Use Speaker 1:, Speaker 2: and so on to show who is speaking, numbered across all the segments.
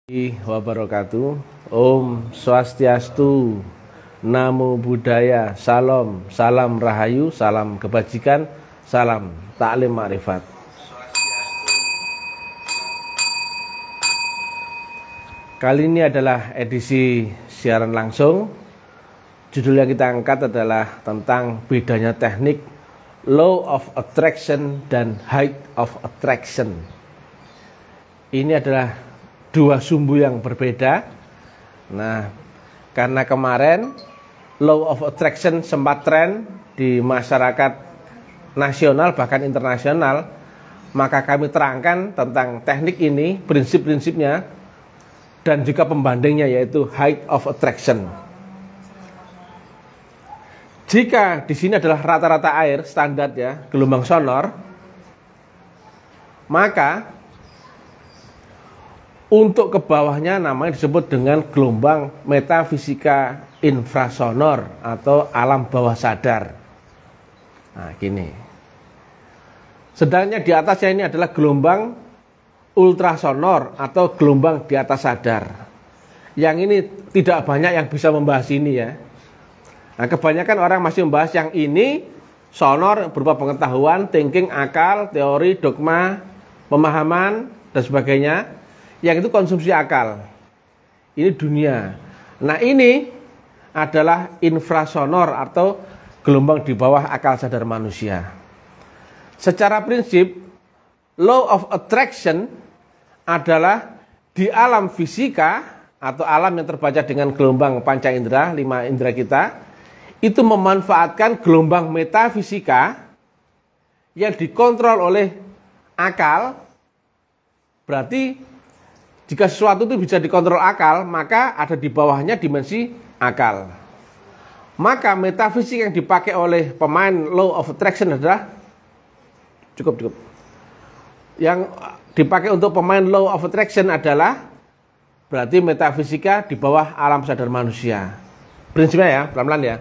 Speaker 1: Wabarakatuh. Om Swastiastu, Namo Buddhaya, Salam, Salam Rahayu, Salam Kebajikan, Salam Taklim Ma'rifat. Kali ini adalah edisi siaran langsung. Judul yang kita angkat adalah tentang bedanya teknik Law of Attraction dan Height of Attraction. Ini adalah dua sumbu yang berbeda. Nah, karena kemarin Law of Attraction sempat tren di masyarakat nasional bahkan internasional, maka kami terangkan tentang teknik ini, prinsip-prinsipnya, dan juga pembandingnya yaitu Height of Attraction. Jika di sini adalah rata-rata air standar ya, gelombang sonor, maka untuk ke bawahnya namanya disebut dengan gelombang metafisika infrasonor atau alam bawah sadar. Nah, gini. Sedangkan di atasnya ini adalah gelombang ultrasonor atau gelombang di atas sadar. Yang ini tidak banyak yang bisa membahas ini ya. Nah, kebanyakan orang masih membahas yang ini, sonor berupa pengetahuan, thinking, akal, teori, dogma, pemahaman, dan sebagainya. Yang itu konsumsi akal. Ini dunia. Nah, ini adalah infrasonor atau gelombang di bawah akal sadar manusia. Secara prinsip, Law of Attraction adalah di alam fisika atau alam yang terbaca dengan gelombang panca indera, 5 indera kita, itu memanfaatkan gelombang metafisika yang dikontrol oleh akal. Berarti jika sesuatu itu bisa dikontrol akal, maka ada di bawahnya dimensi akal. Maka metafisik yang dipakai oleh pemain Law of Attraction adalah cukup. Yang dipakai untuk pemain Law of Attraction adalah berarti metafisika di bawah alam sadar manusia. Prinsipnya ya, pelan-pelan ya.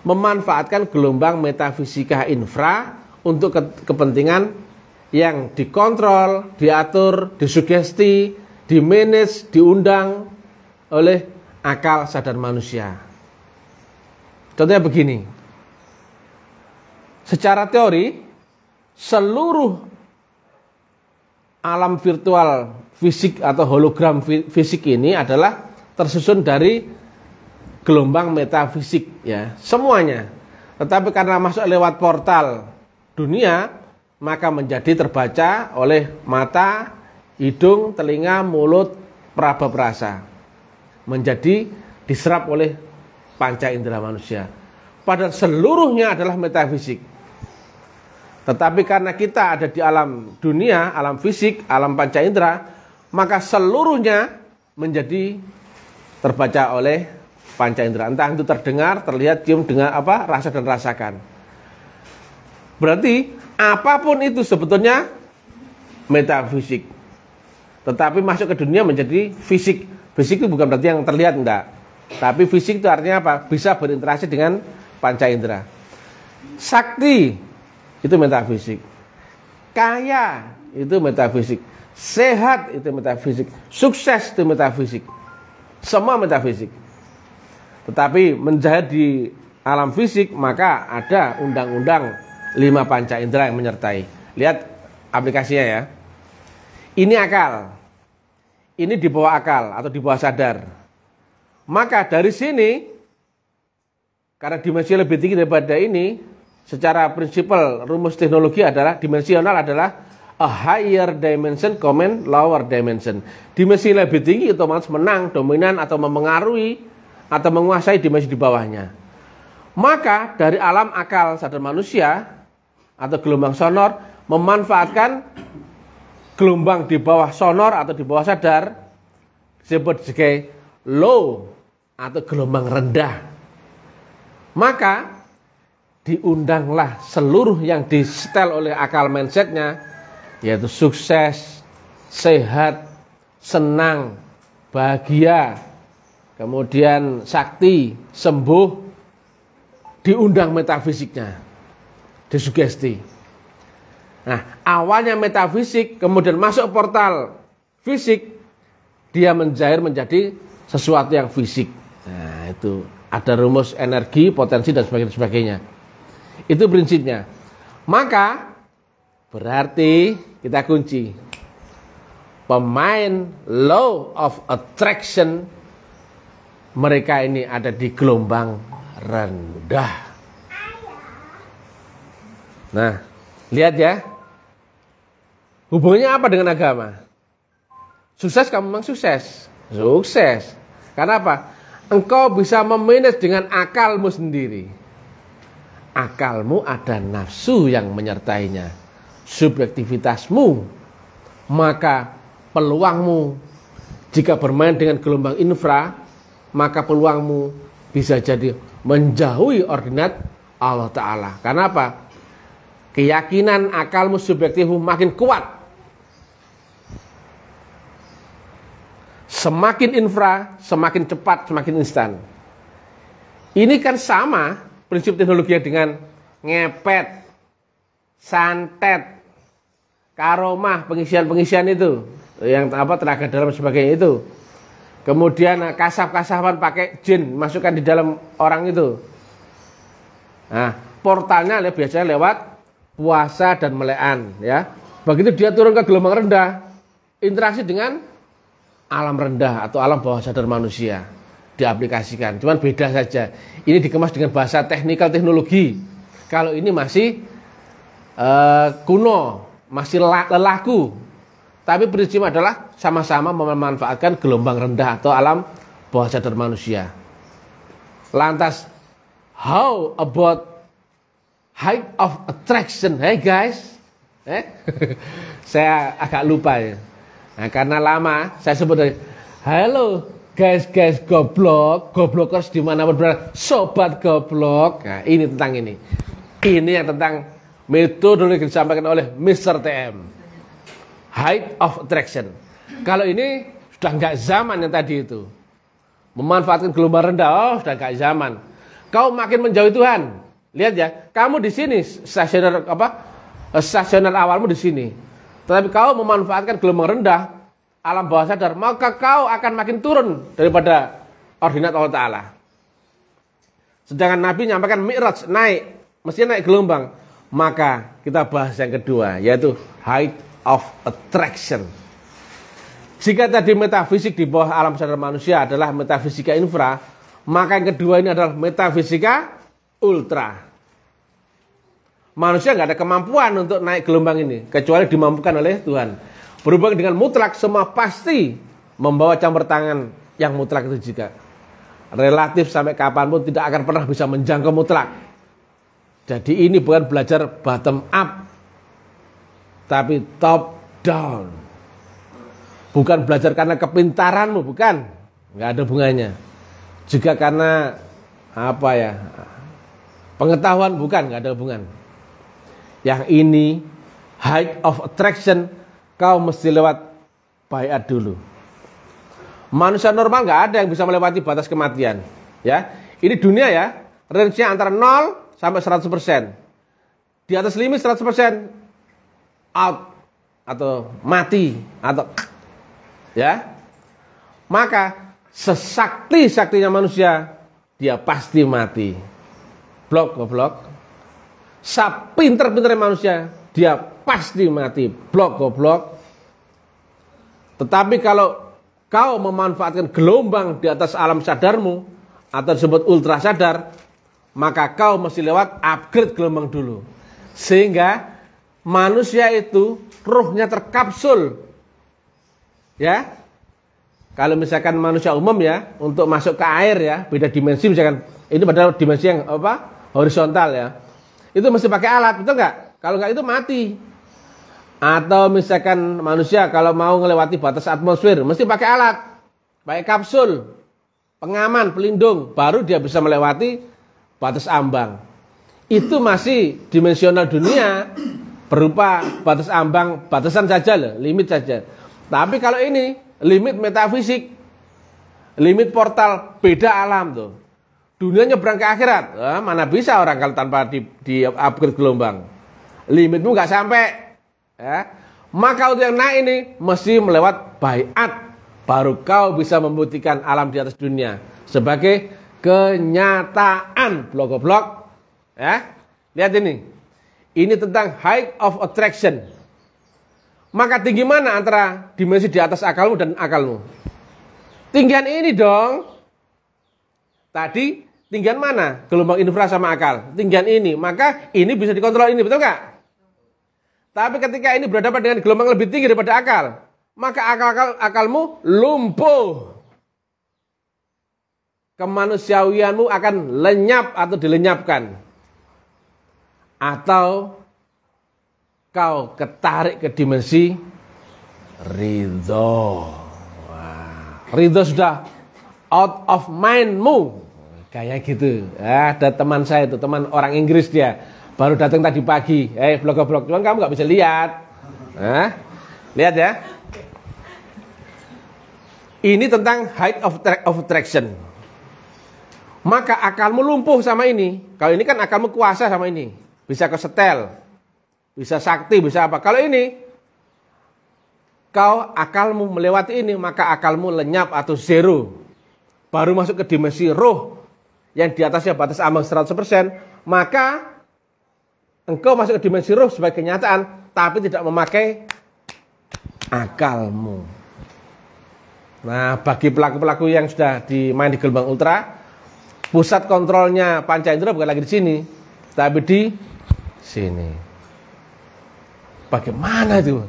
Speaker 1: Memanfaatkan gelombang metafisika infra untuk kepentingan yang dikontrol, diatur, disugesti, dimanage, diundang oleh akal sadar manusia. Contohnya begini. Secara teori, seluruh alam virtual fisik atau hologram fisik ini adalah tersusun dari gelombang metafisik ya, semuanya. Tetapi karena masuk lewat portal dunia, maka menjadi terbaca oleh mata, hidung, telinga, mulut, peraba perasa, menjadi diserap oleh panca indera manusia. Padahal seluruhnya adalah metafisik. Tetapi karena kita ada di alam dunia, alam fisik, alam panca indera, maka seluruhnya menjadi terbaca oleh panca indera. Entah itu terdengar, terlihat, cium, dengar, rasa dan rasakan. Berarti apapun itu sebetulnya metafisik. Tetapi masuk ke dunia menjadi fisik. Fisik itu bukan berarti yang terlihat, enggak. Tapi fisik itu artinya apa? Bisa berinteraksi dengan panca indera. Sakti itu metafisik. Kaya itu metafisik. Sehat itu metafisik. Sukses itu metafisik. Semua metafisik. Tetapi menjadi alam fisik maka ada undang-undang 5 panca indera yang menyertai. Lihat aplikasinya ya. Ini akal. Ini di bawah akal atau di bawah sadar. Maka dari sini, karena dimensi lebih tinggi daripada ini, secara prinsipal rumus teknologi adalah dimensional adalah a higher dimension command lower dimension. Dimensi lebih tinggi otomatis menang, dominan atau memengaruhi atau menguasai dimensi di bawahnya. Maka dari alam akal sadar manusia atau gelombang sonor memanfaatkan gelombang di bawah sonor atau di bawah sadar disebut sebagai low atau gelombang rendah. Maka diundanglah seluruh yang disetel oleh akal mindsetnya, yaitu sukses, sehat, senang, bahagia, kemudian sakti, sembuh, diundang metafisiknya, disugesti. Nah, awalnya metafisik, kemudian masuk portal fisik, dia mencair menjadi sesuatu yang fisik. Nah, itu ada rumus energi, potensi dan sebagainya. Itu prinsipnya. Maka berarti kita kunci pemain law of attraction, mereka ini ada di gelombang rendah. Nah, lihat ya. Hubungannya apa dengan agama? Sukses, kamu memang sukses. Sukses. Karena apa? Engkau bisa memanage dengan akalmu sendiri. Akalmu ada nafsu yang menyertainya. Subjektivitasmu. Maka peluangmu, jika bermain dengan gelombang infra, maka peluangmu bisa jadi menjauhi ordinat Allah Ta'ala. Karena apa? Keyakinan akalmu, subjektifmu makin kuat. Semakin infra, semakin cepat, semakin instan. Ini kan sama prinsip teknologi dengan ngepet, santet, karomah, pengisian itu, yang tenaga dalam sebagainya itu. Kemudian kasaf-kasafan pakai jin masukkan di dalam orang itu. Nah, portalnya biasanya lewat puasa dan melean, ya. Begitu dia turun ke gelombang rendah, interaksi dengan alam rendah atau alam bawah sadar manusia diaplikasikan. Cuman beda saja. Ini dikemas dengan bahasa teknikal teknologi. Kalau ini masih kuno, masih lelaku. Tapi prinsip adalah sama-sama memanfaatkan gelombang rendah atau alam bawah sadar manusia. Lantas, how about height of attraction? Hey guys, saya agak lupa ya. Nah, karena lama saya sebut dari halo guys goblokers dimanapun berada, sobat goblok. Nah, ini tentang ini yang tentang metode yang disampaikan oleh Mr. TM, height of attraction. Kalau ini sudah nggak zaman yang tadi itu, memanfaatkan gelombang rendah, sudah nggak zaman. Kau makin menjauhi Tuhan. Lihat ya, kamu di sini stasioner awalmu di sini. Tetapi kau memanfaatkan gelombang rendah, alam bawah sadar, maka kau akan makin turun daripada ordinat Allah Ta'ala. Sedangkan Nabi nyampaikan mi'raj, naik, mesti naik gelombang. Maka kita bahas yang kedua, yaitu height of attraction. Jika tadi metafisik di bawah alam sadar manusia adalah metafisika infra, maka yang kedua ini adalah metafisika ultra. Manusia nggak ada kemampuan untuk naik gelombang ini, kecuali dimampukan oleh Tuhan. Berhubung dengan mutlak, semua pasti membawa campur tangan yang mutlak itu juga. Relatif sampai kapanpun tidak akan pernah bisa menjangkau mutlak. Jadi ini bukan belajar bottom up, tapi top down. Bukan belajar karena kepintaranmu, bukan. Nggak ada hubungannya. Juga karena pengetahuan, bukan, nggak ada hubungan. Yang ini height of attraction, kau mesti lewat baiat dulu. Manusia normal nggak ada yang bisa melewati batas kematian. Ya, ini dunia ya, range-nya antara 0 sampai 100%. Di atas limit 100% out atau mati atau ya. Maka sesakti-saktinya manusia, dia pasti mati. Goblok. Sapinter-pinternya manusia, dia pasti mati. Goblok. Tetapi kalau kau memanfaatkan gelombang di atas alam sadarmu atau disebut ultra sadar, maka kau mesti lewat upgrade gelombang dulu. Sehingga manusia itu ruhnya terkapsul. Ya. Kalau misalkan manusia umum ya, untuk masuk ke air ya, beda dimensi misalkan. Ini padahal dimensi yang horizontal ya. Itu mesti pakai alat, betul nggak? Kalau nggak itu mati. Atau misalkan manusia kalau mau melewati batas atmosfer, mesti pakai alat, pakai kapsul, pengaman, pelindung, baru dia bisa melewati batas ambang. Itu masih dimensional dunia, berupa batas ambang, batasan saja loh, limit saja. Tapi kalau ini limit metafisik, limit portal, beda alam tuh. Dunia nyebrang ke akhirat, mana bisa orang kalau tanpa di upgrade gelombang. Limitmu nggak sampai, ya. Maka untuk yang naik ini mesti melewat baiat, baru kau bisa membuktikan alam di atas dunia sebagai kenyataan. Blok-blok, ya. Lihat ini. Ini tentang height of attraction. Maka tinggi mana antara dimensi di atas akalmu dan akalmu? Tinggian ini dong. Tadi tinggian mana? Gelombang infra sama akal. Tinggian ini. Maka ini bisa dikontrol ini, betul nggak? Tapi ketika ini berhadapan dengan gelombang lebih tinggi daripada akal, maka akalmu lumpuh. Kemanusiawianmu akan lenyap atau dilenyapkan. Atau kau ketarik ke dimensi ridho. Ridho sudah out of mindmu. Kayak gitu. Ada teman saya itu, teman orang Inggris dia. Baru datang tadi pagi. Blog-blog. Cuman kamu gak bisa lihat. Lihat ya. Ini tentang height of attraction. Maka akalmu lumpuh sama ini. Kalau ini kan akalmu kuasa sama ini. Bisa ke setel, bisa sakti, bisa apa. Kalau ini, kau akalmu melewati ini, maka akalmu lenyap atau zero. Baru masuk ke dimensi roh, yang di atasnya batas ambang 100%, maka engkau masuk ke dimensi roh sebagai kenyataan, tapi tidak memakai akalmu. Nah, bagi pelaku-pelaku yang sudah main di gelombang ultra, pusat kontrolnya panca indera bukan lagi di sini, tapi di sini. Bagaimana itu?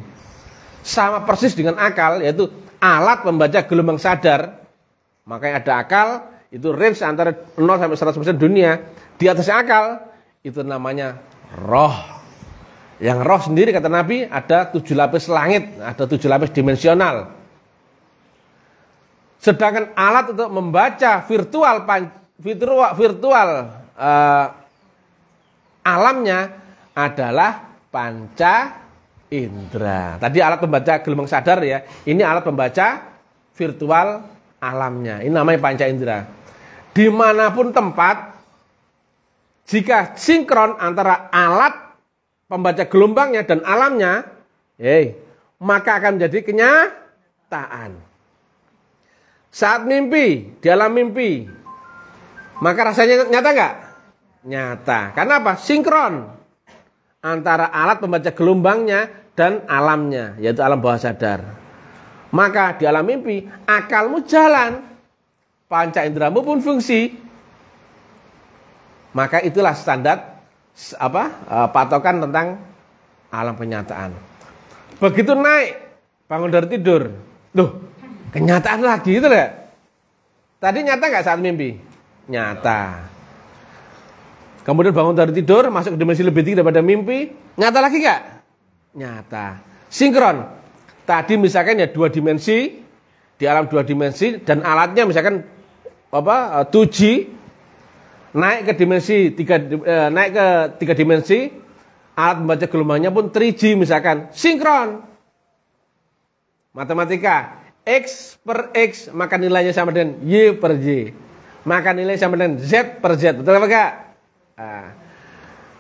Speaker 1: Sama persis dengan akal, yaitu alat membaca gelombang sadar. Makanya ada akal, itu range antara 0 sampai 100% dunia. Di atas akal, itu namanya roh. Yang roh sendiri kata Nabi, ada 7 lapis langit, ada 7 lapis dimensional. Sedangkan alat untuk membaca virtual alamnya adalah panca indera. Tadi alat pembaca gelombang sadar ya. Ini alat pembaca virtual alamnya. Ini namanya panca indera. Dimanapun tempat, jika sinkron antara alat pembaca gelombangnya dan alamnya, maka akan menjadi kenyataan. Saat mimpi, di alam mimpi, maka rasanya nyata nggak? Nyata. Karena apa? Sinkron antara alat pembaca gelombangnya dan alamnya, yaitu alam bawah sadar. Maka di alam mimpi, akalmu jalan, panca inderamu pun fungsi. Maka itulah standar patokan tentang alam kenyataan. Begitu naik, bangun dari tidur, kenyataan lagi itu ya. Tadi nyata nggak saat mimpi? Nyata. Kemudian bangun dari tidur, masuk ke dimensi lebih tinggi daripada mimpi, nyata lagi nggak? Nyata. Sinkron. Tadi misalkan ya 2 dimensi, di alam 2 dimensi, dan alatnya misalkan 2G, naik ke dimensi 3 dimensi, alat membaca gelombangnya pun 3G misalkan, sinkron. Matematika, X per X, maka nilainya sama dengan Y per Y. Maka nilai sama dengan Z per Z. Betul apa enggak?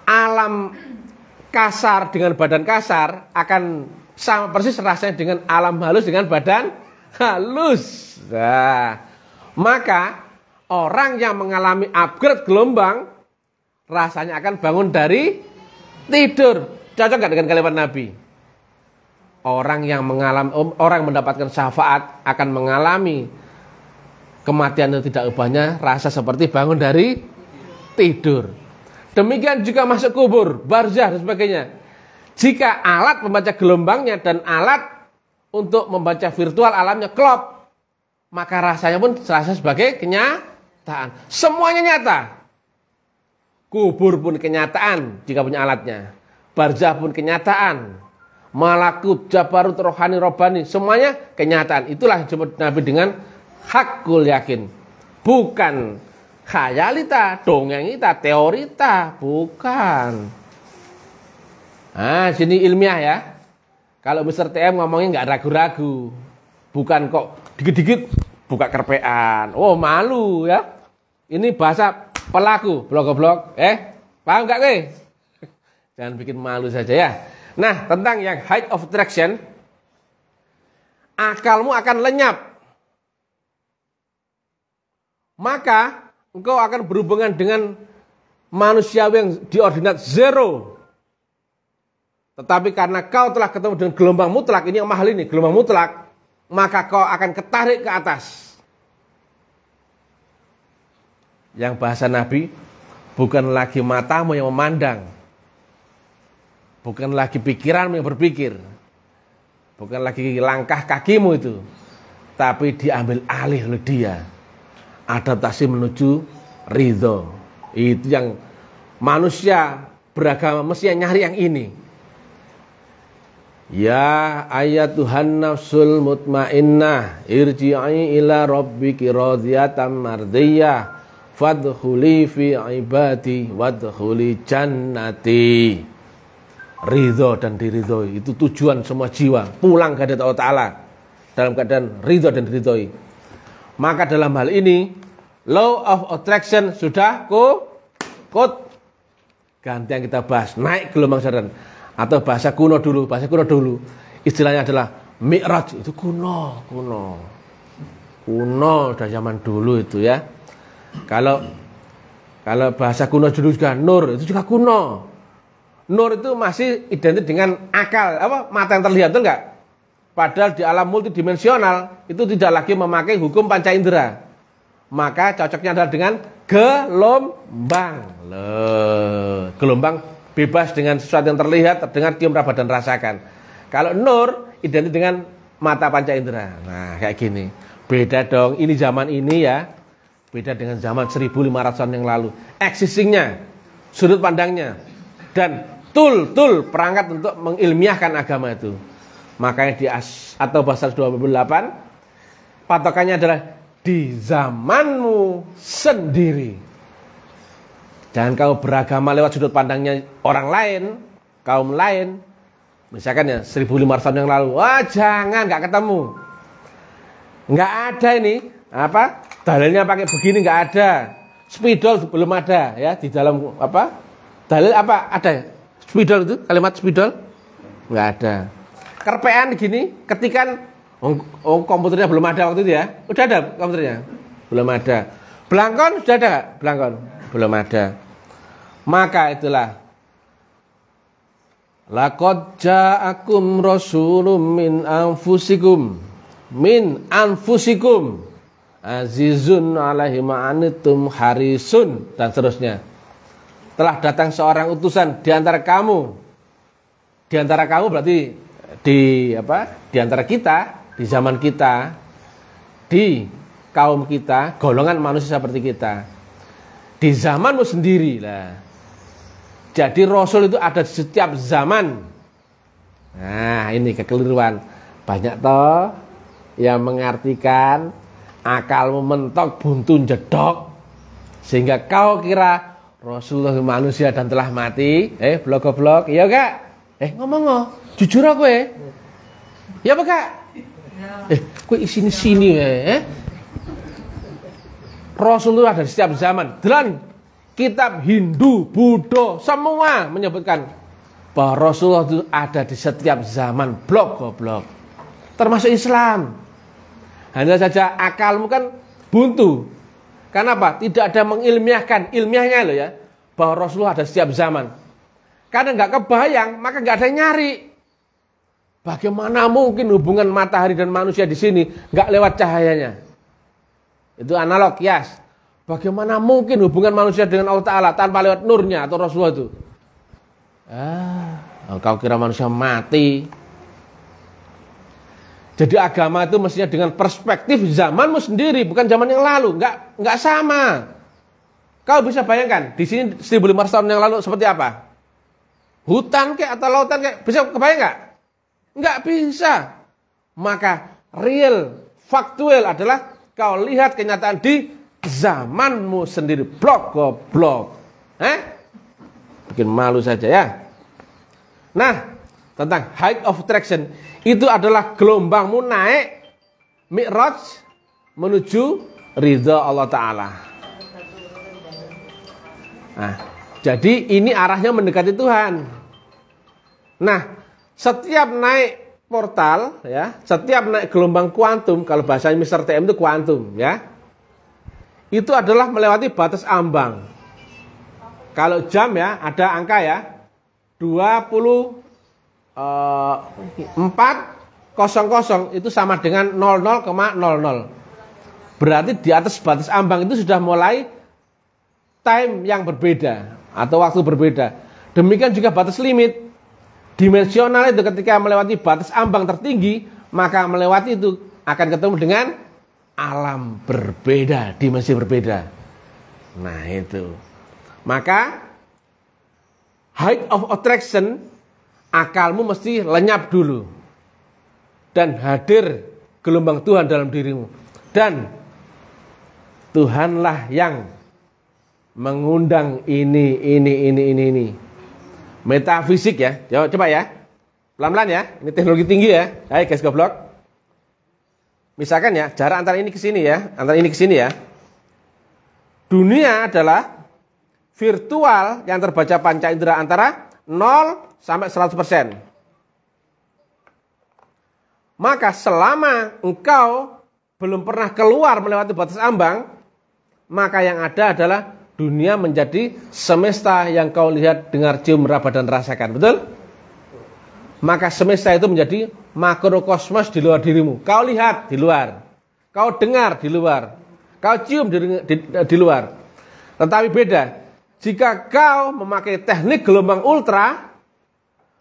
Speaker 1: Alam kasar dengan badan kasar akan sama persis rasanya dengan alam halus dengan badan halus. Maka orang yang mengalami upgrade gelombang rasanya akan bangun dari tidur. Cocok nggak dengan kalimat Nabi? Orang yang mendapatkan syafaat akan mengalami kematian yang tidak ubahnya, rasa seperti bangun dari tidur. Demikian juga masuk kubur, barzah dan sebagainya. Jika alat membaca gelombangnya dan alat untuk membaca virtual alamnya klop, maka rasanya pun serasa sebagai kenyataan. Semuanya nyata. Kubur pun kenyataan jika punya alatnya. Barzah pun kenyataan. Malakut, jabarut, rohani, robani, semuanya kenyataan. Itulah yang disebut Nabi dengan hakul yakin. Bukan khayalita, dongengita, teorita, bukan. Sini ilmiah ya. Kalau Mr. TM ngomongnya nggak ragu-ragu. Bukan kok dikit-dikit buka kerpean. Oh malu ya. Ini bahasa pelaku blog-blog. Paham nggak gue? Jangan bikin malu saja ya. Nah, tentang yang height of attraction, akalmu akan lenyap maka engkau akan berhubungan dengan manusia yang diordinat zero. Tetapi karena kau telah ketemu dengan gelombang mutlak, ini yang mahal ini, gelombang mutlak, maka kau akan ketarik ke atas. Yang bahasa Nabi, bukan lagi matamu yang memandang, bukan lagi pikiranmu yang berpikir, bukan lagi langkah kakimu itu, tapi diambil alih oleh dia. Adaptasi menuju ridho. Itu yang manusia beragama mestinya nyari yang ini. Ya ayatuhan nafsul mutmainnah irji'i ila rabbiki radiyatan mardiyah fadkhuli fi ibadi wadkhuli jannati. Ridho dan diridhoi itu tujuan semua jiwa, pulang ke Allah Ta'ala dalam keadaan ridho dan diridhoi. Maka dalam hal ini law of attraction sudah kut ganti yang kita bahas, naik gelombang sadar. Atau bahasa kuno dulu, istilahnya adalah mi'raj. Itu kuno dari zaman dulu itu ya. Kalau bahasa kuno dulu juga nur, itu juga kuno. Nur itu masih identik dengan akal, mata yang terlihat, betul nggak? Padahal di alam multidimensional itu tidak lagi memakai hukum panca indera. Maka cocoknya adalah dengan gelombang. Gelombang bebas dengan sesuatu yang terlihat, terdengar, cium, raba, dan rasakan. Kalau nur identik dengan mata panca indera. Nah, kayak gini. Beda dong, ini zaman ini ya. Beda dengan zaman 1500 tahun yang lalu. Existingnya, sudut pandangnya, dan tool perangkat untuk mengilmiahkan agama itu. Makanya di atau pasal 28 patokannya adalah di zamanmu sendiri. Jangan kau beragama lewat sudut pandangnya orang lain, kaum lain. Misalkan ya 1500 tahun yang lalu, wah jangan, nggak ketemu. Nggak ada ini, dalilnya pakai begini, nggak ada. Spidol belum ada ya di dalam dalil ada spidol itu, kalimat spidol nggak ada. Kerpean gini, ketikan, komputernya belum ada waktu itu ya. Udah ada komputernya? Belum ada. Belangkon sudah ada nggak? Belangkon belum ada. Maka itulah laqad ja'akum rasulun min anfusikum azizun 'alaihi ma anittum harisun dan seterusnya. Telah datang seorang utusan di antara kamu. Di antara kamu berarti di antara kita, di zaman kita, di kaum kita, golongan manusia seperti kita. Di zamanmu sendiri lah. Jadi Rasul itu ada di setiap zaman. Nah ini kekeliruan. Banyak toh yang mengartikan akalmu mentok buntu jedok. Sehingga kau kira Rasulullah manusia dan telah mati. Blok-blok. Iya kak? Ngomong jujur aku ya apa kak? Kok sini Rasulullah ada di setiap zaman. Dan kitab Hindu, Buddha, semua menyebutkan bahwa Rasulullah itu ada di setiap zaman. Blok. Termasuk Islam. Hanya saja akalmu kan buntu. Kenapa? Tidak ada mengilmiahkan. Ilmiahnya loh ya. Bahwa Rasulullah ada di setiap zaman. Karena nggak kebayang, maka nggak ada yang nyari. Bagaimana mungkin hubungan matahari dan manusia di sini nggak lewat cahayanya? Itu analog, kias. Bagaimana mungkin hubungan manusia dengan Allah Ta'ala tanpa lewat nurnya atau Rasulullah itu? Kau kira manusia mati. Jadi agama itu mestinya dengan perspektif zamanmu sendiri, bukan zaman yang lalu. Nggak sama. Kau bisa bayangkan, di sini 1500 tahun yang lalu seperti apa? Hutan kayak atau lautan kayak, bisa kebayang nggak? Nggak bisa. Maka real, faktual adalah kau lihat kenyataan di zamanmu sendiri. Blok. Bikin malu saja ya. Nah, tentang height of attraction, itu adalah gelombangmu naik mi'raj menuju ridha Allah Ta'ala. Nah, jadi ini arahnya mendekati Tuhan. Nah, setiap naik portal ya, setiap naik gelombang kuantum, kalau bahasanya Mr. TM itu kuantum ya. itu adalah melewati batas ambang. Kalau jam ya, ada angka ya, 2400 itu sama dengan 00,00. Berarti di atas batas ambang itu sudah mulai time yang berbeda atau waktu berbeda. Demikian juga batas limit. Dimensional itu ketika melewati batas ambang tertinggi, maka melewati itu akan ketemu dengan alam berbeda, dimensi berbeda. Nah itu. Maka height of attraction, akalmu mesti lenyap dulu. Dan hadir gelombang Tuhan dalam dirimu. Dan Tuhanlah yang mengundang ini. Metafisik ya. Coba ya. Pelan-pelan ya. Ini teknologi tinggi ya. Hai guys goblok. Misalkan ya, jarak antara ini ke sini ya. Antara ini ke sini ya. Dunia adalah virtual yang terbaca panca indera antara 0 sampai 100%. Maka selama engkau belum pernah keluar melewati batas ambang, maka yang ada adalah dunia menjadi semesta yang kau lihat, dengar, cium, meraba, dan rasakan. Betul? Maka semesta itu menjadi makrokosmos di luar dirimu. Kau lihat di luar. Kau dengar di luar. Kau cium di luar. Tetapi beda. Jika kau memakai teknik gelombang ultra,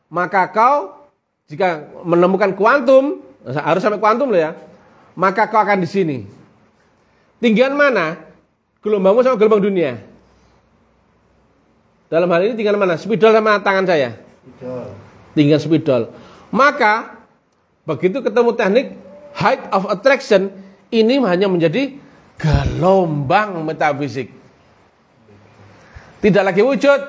Speaker 1: maka kau jika menemukan kuantum, harus sampai kuantum loh ya, maka kau akan di sini. Tinggian mana? Gelombangmu sama gelombang dunia. Dalam hal ini tinggian mana? Spidol sama tangan saya? Spidol. Tinggian spidol. Maka begitu ketemu teknik height of attraction, ini hanya menjadi gelombang metafisik. Tidak lagi wujud.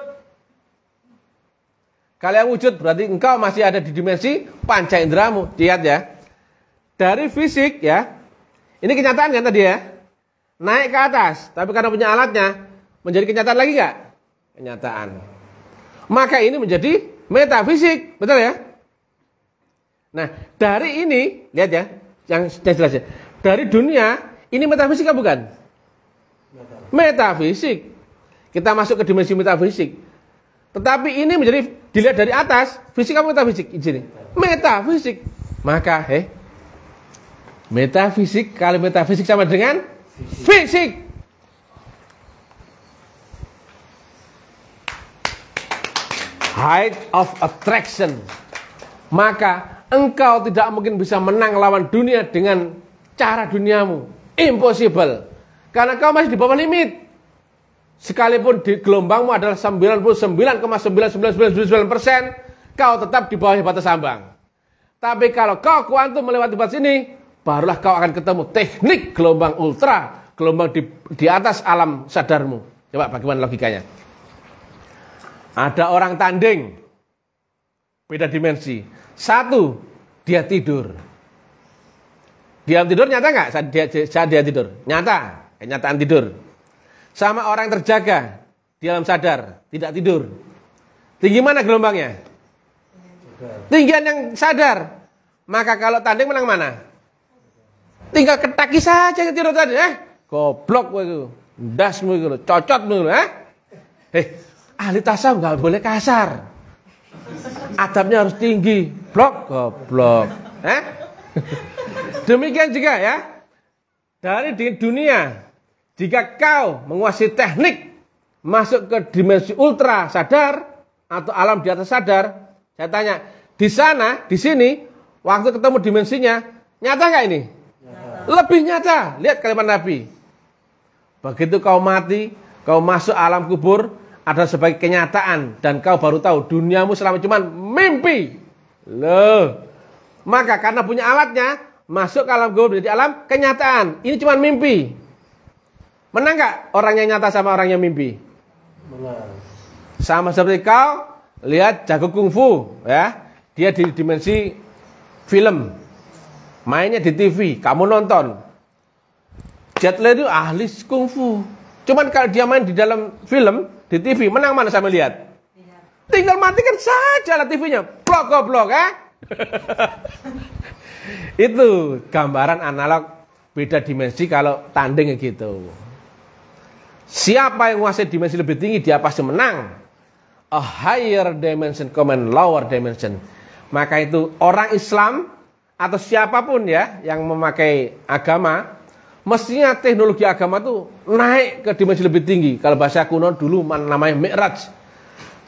Speaker 1: Kalau yang wujud berarti engkau masih ada di dimensi panca inderamu. Lihat ya. Dari fisik ya. Ini kenyataan kan tadi ya. Naik ke atas, tapi karena punya alatnya, menjadi kenyataan lagi nggak? Kenyataan. Maka ini menjadi metafisik, betul ya? Nah, dari ini, lihat ya, yang jelas ya. Dari dunia, ini metafisik apa bukan? Metafisik. Kita masuk ke dimensi metafisik. Tetapi ini menjadi dilihat dari atas, fisik apa metafisik? Ini metafisik. Maka, metafisik, kalau metafisik sama dengan fisik. Height of attraction. Maka engkau tidak mungkin bisa menang lawan dunia dengan cara duniamu. Impossible. Karena kau masih di bawah limit. Sekalipun di gelombangmu adalah 99,99999%, kau tetap di bawah batas ambang. Tapi kalau kau kuantum melewati batas ini, barulah kau akan ketemu teknik gelombang ultra, gelombang di atas alam sadarmu. Coba bagaimana logikanya? Ada orang tanding, beda dimensi. Satu, dia tidur. Diam tidur nyata nggak saat dia tidur? Nyata, kenyataan tidur. Sama orang yang terjaga, di alam sadar, tidak tidur. Tinggi mana gelombangnya? Tinggian yang sadar. Maka kalau tanding menang mana? Tinggal ketaki saja tidur tadi. Goblok itu. Dasmu itu, cocotmu itu. Ahli tasawuf nggak boleh kasar. Adabnya harus tinggi. Goblok. Demikian juga ya. Dari dunia. Jika kau menguasai teknik masuk ke dimensi ultra sadar atau alam di atas sadar, saya tanya, di sana, di sini, waktu ketemu dimensinya, nyata nggak ini? Nyata. Lebih nyata. Lihat kalimat Nabi. Begitu kau mati, kau masuk alam kubur, ada sebagai kenyataan dan kau baru tahu duniamu selama cuma mimpi. Loh. Maka karena punya alatnya, masuk ke alam kubur menjadi alam kenyataan. Ini cuma mimpi. Menang nggak orang yang nyata sama orang yang mimpi? Menang. Sama seperti kau lihat jago kungfu, ya, dia di dimensi film, mainnya di TV, kamu nonton. Jet Li itu ahli kungfu. Cuman kalau dia main di dalam film, di TV, menang mana sama lihat? Tinggal matikan saja lah TV-nya, blok. Itu gambaran analog beda dimensi kalau tanding gitu. Siapa yang menguasai dimensi lebih tinggi, dia pasti menang. A higher dimension command lower dimension. Maka itu orang Islam atau siapapun ya yang memakai agama, mestinya teknologi agama itu naik ke dimensi lebih tinggi. Kalau bahasa kuno dulu namanya Mi'raj.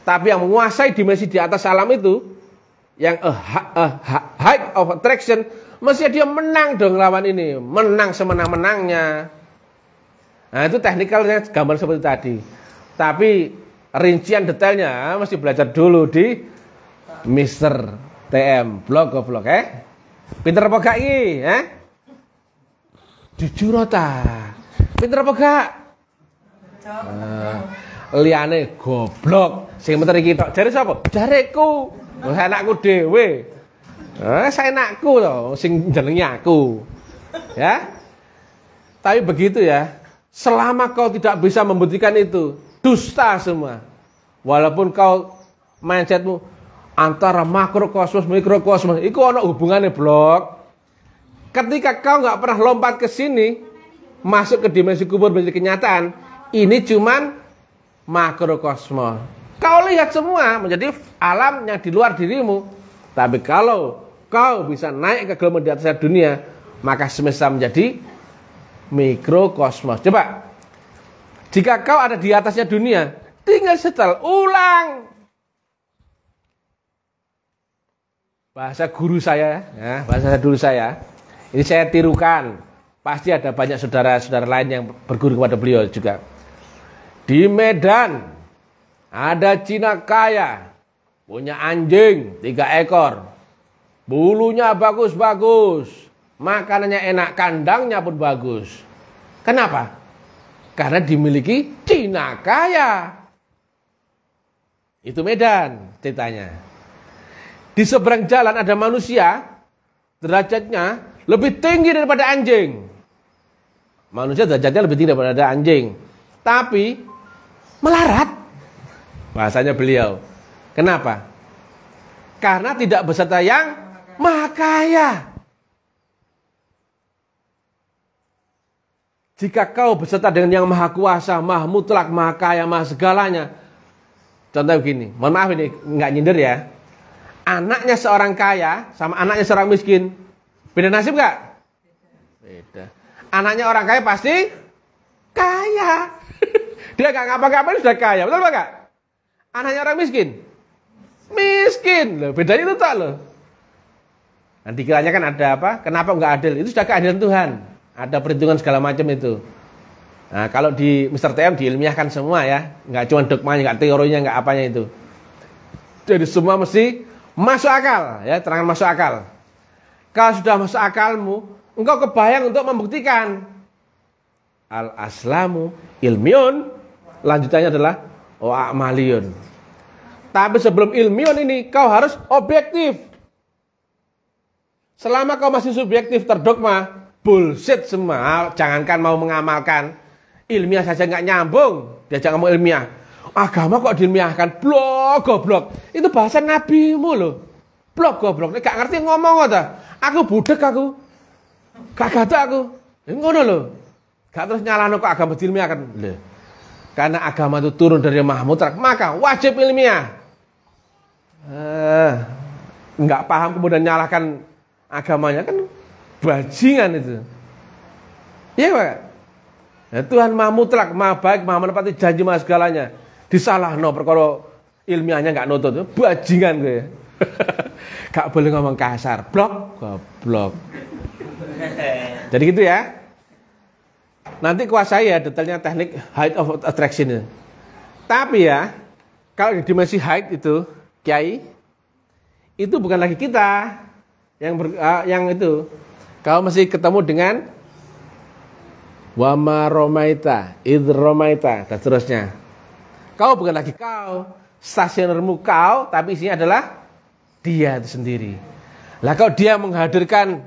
Speaker 1: Tapi yang menguasai dimensi di atas alam itu, yang height of attraction, mestinya dia menang dong lawan ini. Menang semenang-menangnya. Nah itu teknikalnya gambar seperti tadi. Tapi rincian detailnya mesti belajar dulu di Mr. TM blog goblok Pinter apa gak iki jujur ta pinter apa gak liane goblok sing pinter iki tok jare sapa jareku anakku dhewe saya anakku to sing jenenge aku ya. Tapi begitu ya, selama kau tidak bisa membuktikan itu dusta semua. Walaupun kau mindsetmu antara makrokosmos mikrokosmos, itu ada hubungannya blok. Ketika kau nggak pernah lompat ke sini, masuk ke dimensi kubur menjadi kenyataan, ini cuman makrokosmos. Kau lihat semua menjadi alam yang di luar dirimu. Tapi kalau kau bisa naik ke gelombang di atas dunia, maka semesta menjadi mikrokosmos. Coba, jika kau ada di atasnya dunia, tinggal setel ulang. Bahasa guru saya, ya, bahasa dulu saya. Ini saya tirukan. Pasti ada banyak saudara-saudara lain yang berguru kepada beliau juga. Di Medan ada Cina kaya, punya anjing 3 ekor, bulunya bagus-bagus, makanannya enak, kandangnya pun bagus. Kenapa? Karena dimiliki Cina kaya. Itu Medan ceritanya. Di seberang jalan ada manusia, derajatnya lebih tinggi daripada anjing. Manusia derajatnya lebih tinggi daripada anjing. Tapi melarat. Bahasanya beliau. Kenapa? Karena tidak beserta yang maha kaya. Jika kau beserta dengan yang maha kuasa, maha mutlak, maha kaya, maha segalanya. Contoh begini, mohon maaf ini nggak nyindir ya. Anaknya seorang kaya sama anaknya seorang miskin, beda nasib nggak? Beda. Anaknya orang kaya pasti kaya. Dia nggak ngapa-ngapain sudah kaya, betul nggak? Anaknya orang miskin, miskin. Loh, bedanya itu tak loh. Nanti kiranya kan ada apa? Kenapa nggak adil? Itu sudah keadilan Tuhan. Ada perhitungan segala macam itu. Nah, kalau di Mr. TM diilmiahkan semua ya, nggak cuma dogmanya, nggak teorinya, nggak apanya itu. Jadi semua mesti masuk akal, ya, terangan masuk akal. Kalau sudah masuk akalmu, engkau kebayang untuk membuktikan. Al-aslamu ilmiun, lanjutannya adalah a'maliyun. Tapi sebelum ilmiun ini, kau harus objektif. Selama kau masih subjektif, terdogma, bullshit semua. Jangankan mau mengamalkan, ilmiah saja nggak nyambung. Diajak ngomong ilmiah. Agama kok diilmiahkan, blok goblok. Itu bahasa nabimu loh. Blok goblok. Nek gak ngerti ngomong ta. Aku budek aku. Gak gadak aku. Ngono loh. Gak terus nyalano kok agama diilmiahkan. Loh. Karena agama itu turun dari Maha Mutlak, maka wajib ilmiah. Nggak paham kemudian nyalahkan agamanya kan bajingan itu. Iya Pak. Ya, Tuhan Maha Mutlak, Maha baik, Maha menepati janji, Maha segalanya. Disalahno perkara ilmiahnya nggak nutut, bajingan gue. Gak boleh ngomong kasar, blok, goblok. Jadi gitu ya. Nanti kuasai ya detailnya teknik height of attraction. Tapi ya, kalau di dimensi height itu, Kiai, itu bukan lagi kita yang itu. Kau masih ketemu dengan wama romaita, id romaita, dan seterusnya. Kau bukan lagi kau, stasionermu kau, tapi isinya adalah dia itu sendiri. Lah kalau dia menghadirkan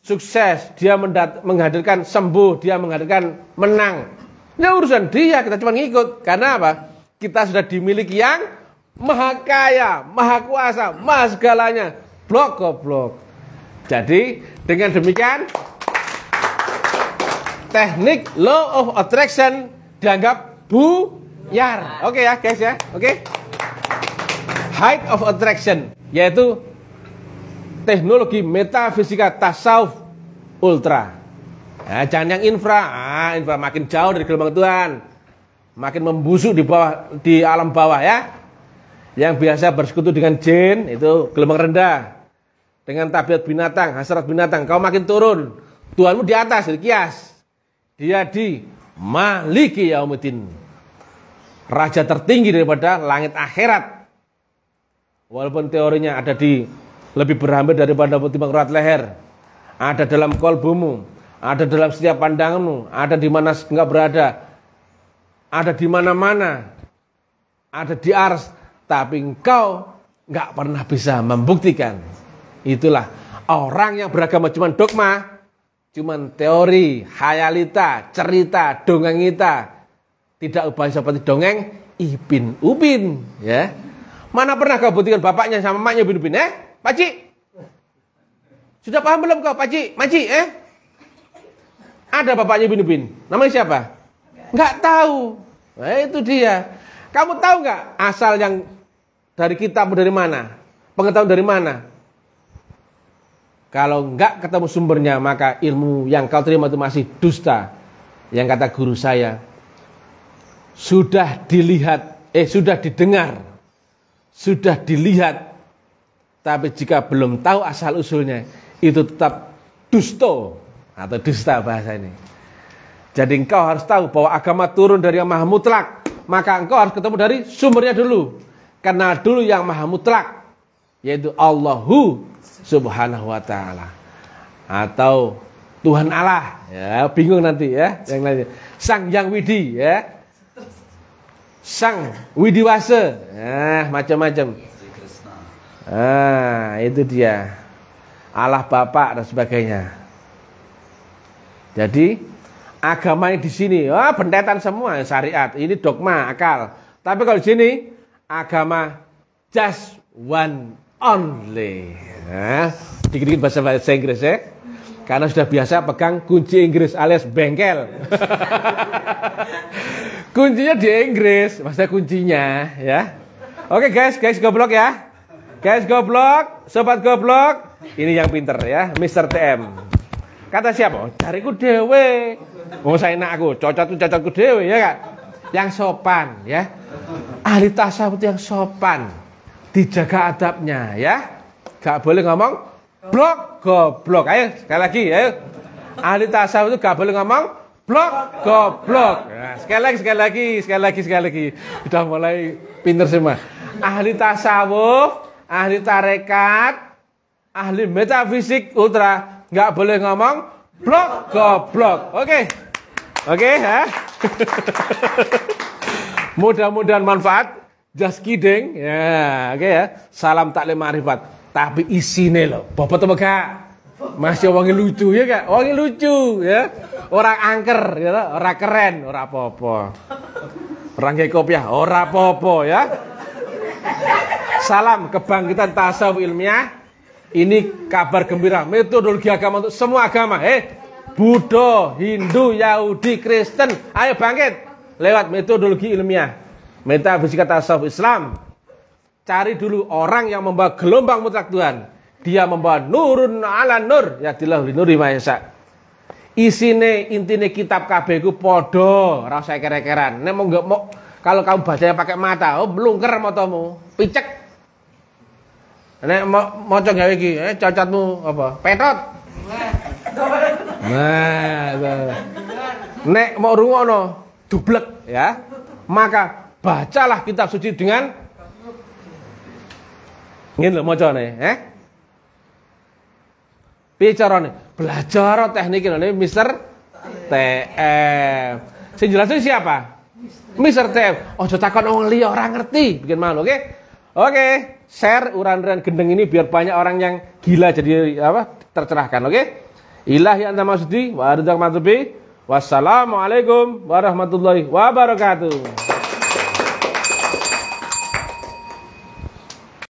Speaker 1: sukses, dia menghadirkan sembuh, dia menghadirkan menang, ini urusan dia, kita cuma ngikut. Karena apa? Kita sudah dimiliki yang maha kaya, maha kuasa, maha segalanya. Blok goblok. Jadi dengan demikian teknik law of attraction dianggap buyar. Oke ya guys ya. Oke. Height of attraction yaitu teknologi metafisika tasawuf ultra. Nah, jangan yang infra. Infra makin jauh dari gelombang Tuhan, makin membusuk di bawah, di alam bawah ya. Yang biasa bersekutu dengan jin itu gelombang rendah. Dengan tabiat binatang, hasrat binatang, kau makin turun. Tuhanmu di atas, di kias. Dia di Maliki Yaumuddin. Raja tertinggi daripada langit akhirat. Walaupun teorinya ada di lebih berhampir daripada timbang urat leher. Ada dalam kolbumu, ada dalam setiap pandanganmu, ada di mana enggak berada. Ada di mana-mana. Ada di ars, tapi engkau enggak pernah bisa membuktikan. Itulah orang yang beragama cuma dogma, cuman teori, hayalita, cerita, dongengita. Tidak ubah seperti dongeng Ibn Ubin, ya. Mana pernah kau buktikan bapaknya sama emaknya Ibn Ubin, Pakcik? Sudah paham belum kau, Pakcik? Makcik, Ada bapaknya Ibn Ubin. Namanya siapa? Enggak tahu. Nah, itu dia. Kamu tahu enggak asal yang dari kitab dari mana? Pengetahuan dari mana? Kalau enggak ketemu sumbernya, maka ilmu yang kau terima itu masih dusta. Yang kata guru saya, sudah dilihat, sudah didengar, sudah dilihat, tapi jika belum tahu asal usulnya, itu tetap dusto atau dusta bahasa ini. Jadi engkau harus tahu bahwa agama turun dari yang maha mutlak, maka engkau harus ketemu dari sumbernya dulu. Kenal dulu yang maha mutlak, yaitu Allahu Subhanahu wa ta'ala atau Tuhan Allah, ya bingung nanti ya yang lainnya. Sang Yang Widi, ya Sang Widiwase, macam-macam. Itu dia Allah Bapa dan sebagainya. Jadi agama di sini, bentetan semua syariat, ini dogma, akal. Tapi kalau di sini agama just one only. Dikit-dikit bahasa Inggris ya. Karena sudah biasa pegang kunci Inggris alias bengkel. Kuncinya di Inggris, maksudnya kuncinya ya. Oke guys goblok ya. Guys goblok, sobat goblok, ini yang pinter ya, Mr. TM. Kata siapa? Cariku dewe. Saya enak aku, cocotku dewe ya Kak. Yang sopan ya. Ahli tasawuf yang sopan. Dijaga adabnya ya. Gak boleh ngomong blok goblok. Ayo sekali lagi ayo. Ahli tasawuf itu gak boleh ngomong blok goblok. Nah, sekali lagi. Udah mulai pinter semua. Ahli tasawuf, ahli tarekat, ahli metafisik ultra gak boleh ngomong blok goblok. Oke ya. Mudah-mudahan manfaat. Just kidding ya, oke ya. Salam taklim ma'rifat. Tapi isine loh, bobot apa gak? Masih wangi lucu ya gak? Wangi lucu ya. Orang angker ya, orang keren, orang apa-apa. Orang kayak kopiah, orang apa-apa ya. Salam kebangkitan tasawuf ilmiah. Ini kabar gembira, metodologi agama untuk semua agama. Buddha, Hindu, Yahudi, Kristen, ayo bangkit lewat metodologi ilmiah. Metafisika tasawuf Islam. Cari dulu orang yang membawa gelombang mutlak Tuhan. Dia membawa nurun ala nur, ya dilahuli nuri mayasa. Isine intine kitab kabeh ku padha, ora usah kere-keran. Nek mau kalau kamu bacanya pakai mata, blungker matamu, picek. Nek maca gawe iki, cocotmu apa? Petot. Nah, nek mau rungono, dublek ya. Maka bacalah kitab suci dengan ngene lho macane, piye carane? Belajar teknik ini Mr. TM. Sing jelasin siapa? Mr. TM. Ojo takon wong liya ora ngerti, bikin malu, oke? Oke, share uran-uran gendeng ini biar banyak orang yang gila jadi tercerahkan, oke? Ilahi anta maksudi wa ridha matubi. Wassalamualaikum warahmatullahi wabarakatuh.